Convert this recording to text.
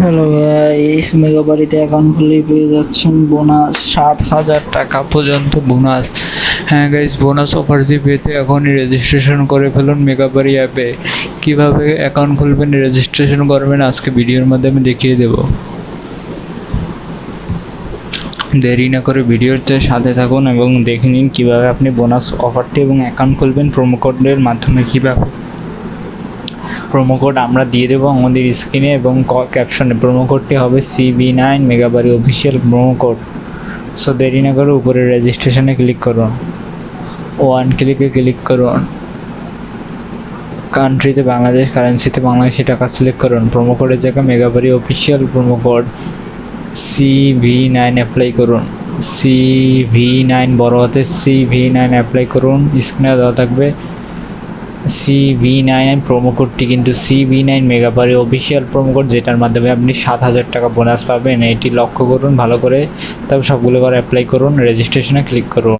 Hello guys, মেগাবাড়িতে account খুলেই পেয়ে যাচ্ছেন বোনাস 7,000 টাকা পর্যন্ত বোনাস। হ্যাঁ গাইস, বোনাস অফারটি পেতে এখনই রেজিস্ট্রেশন করে ফেলুন মেগাবাড়ি অ্যাপে। কীভাবে অ্যাকাউন্ট খুলবেন, রেজিস্ট্রেশন করবেন আজকে ভিডিওর মাধ্যমে দেখিয়ে দেব। দেরি না করে ভিডিওতে সাথে থাকুন এবং দেখে নিন কীভাবে আপনি বোনাস অফারটি এবং অ্যাকাউন্ট খুলবেন প্রোমো কোডের মাধ্যমে। কীভাবে প্রোমো কোড আমরা দিয়ে দেবো আমাদের স্ক্রিনে এবং ক্যাপশনে। প্রোমো কোডটি হবে CV9 Megabari official promo code. So দেরি না করে উপরে রেজিস্ট্রেশনে ক্লিক করুন, ওয়ান ক্লিকে ক্লিক করুন, কান্ট্রিতে বাংলাদেশ, কারেন্সিতে বাংলাদেশি টাকা সিলেক্ট করুন। প্রোমো কোডের জায়গায় Megabari official promo code CV9 apply করুন। CV9 বড় হাতে CV9 অ্যাপ্লাই করুন। স্ক্রিনে দেওয়া থাকবে CV9 প্রোমো কোডটি কিন্তু CV9 Megabari official promo code, যেটার মাধ্যমে আপনি 7,000 টাকা বোনাস পাবেন। এটি লক্ষ্য করুন ভালো করে, তবে সবগুলো করে অ্যাপ্লাই করুন, রেজিস্ট্রেশনে ক্লিক করুন।